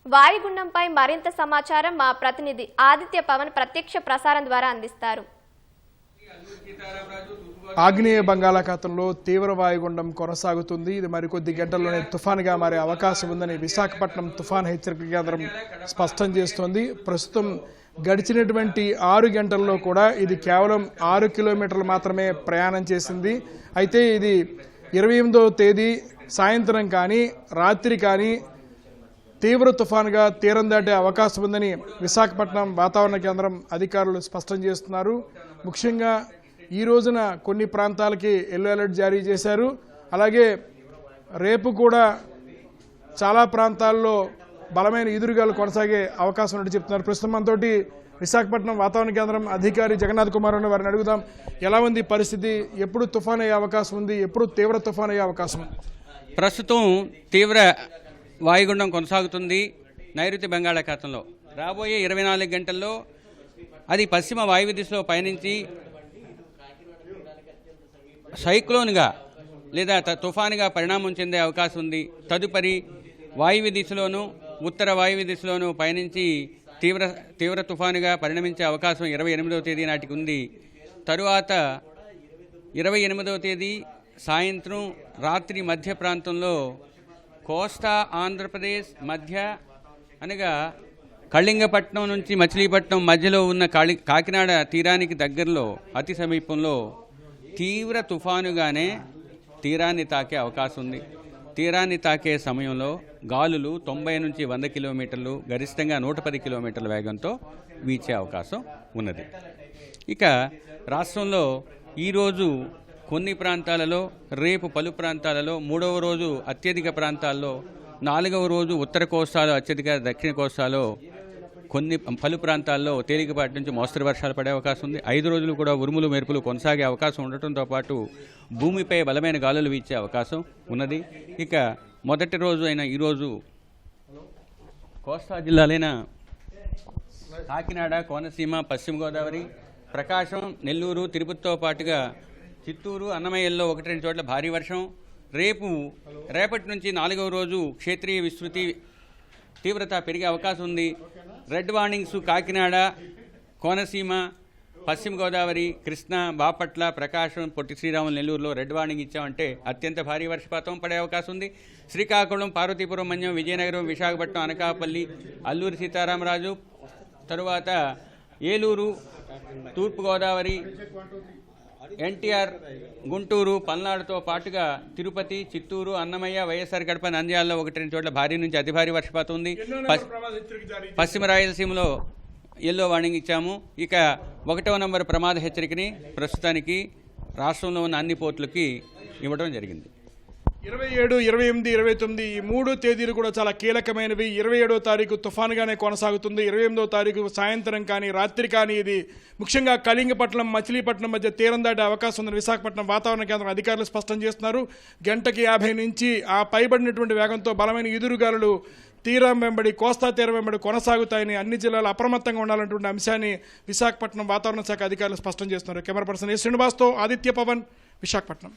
వాయుగుండంపై మరింత సమాచారం మా ప్రతినిధి ఆదిత్య పవన్ ప్రత్యక్ష ప్రసారం ద్వారా అందిస్తారు. ఆగ్నేయ బంగాళాఖాతంలో తీవ్ర వాయుగుండం కొనసాగుతుంది. ఇది మరికొద్ది గంటల్లోనే తుఫానుగా మారే అవకాశం ఉందని విశాఖపట్నం తుఫాన్ హెచ్చరిక కేంద్రం స్పష్టం చేస్తోంది. ప్రస్తుతం గడిచినటువంటి 6 గంటల్లో కూడా ఇది కేవలం 6 కిలోమీటర్లు మాత్రమే ప్రయాణం చేసింది. అయితే ఇది 28వ తేదీ సాయంత్రం కానీ రాత్రి కానీ తీవ్ర తుఫానుగా తీరం దాటే అవకాశం ఉందని విశాఖపట్నం వాతావరణ కేంద్రం అధికారులు స్పష్టం చేస్తున్నారు. ముఖ్యంగా ఈ రోజున కొన్ని ప్రాంతాలకి ఎల్లో అలర్ట్ జారీ చేశారు. అలాగే రేపు కూడా చాలా ప్రాంతాల్లో బలమైన ఈదురుగాలు కొనసాగే అవకాశం ఉన్నట్టు చెప్తున్నారు. ప్రస్తుతం మనతోటి విశాఖపట్నం వాతావరణ కేంద్రం అధికారి జగన్నాథ్ కుమార్ ఉన్న వారిని అడుగుదాం. ఎలా ఉంది పరిస్థితి? ఎప్పుడు తుఫాన్ అయ్యే అవకాశం ఉంది? ఎప్పుడు తీవ్ర తుఫాన్ అయ్యే అవకాశం ఉంది? ప్రస్తుతం తీవ్ర వాయుగుండం కొనసాగుతుంది నైరుతి బంగాళాఖాతంలో. రాబోయే 24 గంటల్లో అది పశ్చిమ వాయువ్య దిశలో పయనించి సైక్లోన్గా లేదా తుఫానుగా పరిణామం చెందే అవకాశం ఉంది. తదుపరి వాయువ్య దిశలోను ఉత్తర వాయువ్య దిశలోను పయనించి తీవ్ర తుఫానుగా పరిణమించే అవకాశం 28వ తేదీ నాటికి ఉంది. తరువాత 28వ తేదీ సాయంత్రం రాత్రి మధ్య ప్రాంతంలో కోస్తా ఆంధ్రప్రదేశ్ మధ్య అనగా కళింగపట్నం నుంచి మచిలీపట్నం మధ్యలో ఉన్న కాకినాడ తీరానికి దగ్గరలో అతి సమీపంలో తీవ్ర తుఫానుగానే తీరాన్ని తాకే అవకాశం ఉంది. తీరాన్ని తాకే సమయంలో గాలులు 90 నుంచి 100 కిలోమీటర్లు గరిష్టంగా 110 కిలోమీటర్ల వేగంతో వీచే అవకాశం ఉన్నది. ఇక రాష్ట్రంలో ఈరోజు కొన్ని ప్రాంతాలలో, రేపు పలు ప్రాంతాలలో, 3వ రోజు అత్యధిక ప్రాంతాల్లో, 4వ రోజు ఉత్తర కోస్తాలో అత్యధిక, దక్షిణ కోస్తాలో పలు ప్రాంతాల్లో తేలికపాటి నుంచి మోస్తరు వర్షాలు పడే అవకాశం ఉంది. 5 రోజులు కూడా ఉరుములు మెరుపులు కొనసాగే అవకాశం ఉండటంతో పాటు భూమిపై బలమైన గాలులు వీచే అవకాశం ఉన్నది. ఇక మొదటి రోజు అయిన ఈరోజు కోస్తా జిల్లాలైన కాకినాడ, కోనసీమ, పశ్చిమ గోదావరి, ప్రకాశం, నెల్లూరు, తిరుపతితో పాటుగా చిత్తూరు, అన్నమయ్యల్లో 1-2 చోట్ల భారీ వర్షం. రేపటి నుంచి 4వ రోజు క్షేత్రీయ విస్తృతి తీవ్రత పెరిగే అవకాశం ఉంది. రెడ్ వార్నింగ్స్ కాకినాడ, కోనసీమ, పశ్చిమ గోదావరి, కృష్ణా, బాపట్ల, ప్రకాశం, పొట్టి శ్రీరాములు, నెల్లూరులో రెడ్ వార్నింగ్ ఇచ్చామంటే అత్యంత భారీ వర్షపాతం పడే అవకాశం ఉంది. శ్రీకాకుళం, పార్వతీపురం, మన్యం, విజయనగరం, విశాఖపట్నం, అనకాపల్లి, అల్లూరి సీతారామరాజు, తరువాత ఏలూరు, తూర్పుగోదావరి, ఎన్టీఆర్, గుంటూరు, పల్నాడుతో పాటుగా తిరుపతి, చిత్తూరు, అన్నమయ్య, వైఎస్ఆర్ కడప, నంద్యాలలో 1-2 చోట్ల భారీ నుంచి అతి భారీ వర్షపాతం ఉంది. పశ్చిమ రాయలసీమలో ఎల్లో వార్నింగ్ ఇచ్చాము. ఇక 1వ నంబర్ ప్రమాద హెచ్చరికని ప్రస్తుతానికి రాష్ట్రంలో ఉన్న అన్ని పోర్టులకి ఇవ్వడం జరిగింది. 27, 28, 29 ఈ 3 తేదీలు కూడా చాలా కీలకమైనవి. 27వ తారీఖు తుఫానుగానే కొనసాగుతుంది. 28వ తారీఖు సాయంత్రం కానీ రాత్రి కానీ ఇది ముఖ్యంగా కళింగపట్నం, మచిలీపట్నం మధ్య తీరం దాటే అవకాశం ఉందని విశాఖపట్నం వాతావరణ కేంద్రం అధికారులు స్పష్టం చేస్తున్నారు. గంటకి 50 నుంచి ఆ పైబడినటువంటి వేగంతో బలమైన ఈదురుగాలులు తీరం వెంబడి, కోస్తా తీరం వెంబడి కొనసాగుతాయని, అన్ని జిల్లాలు అప్రమత్తంగా ఉండాలన్నటువంటి అంశాన్ని విశాఖపట్నం వాతావరణ శాఖ అధికారులు స్పష్టం చేస్తున్నారు. కెమెరా పర్సన్ ఎస్ శ్రీనివాస్తో ఆదిత్య పవన్, విశాఖపట్నం.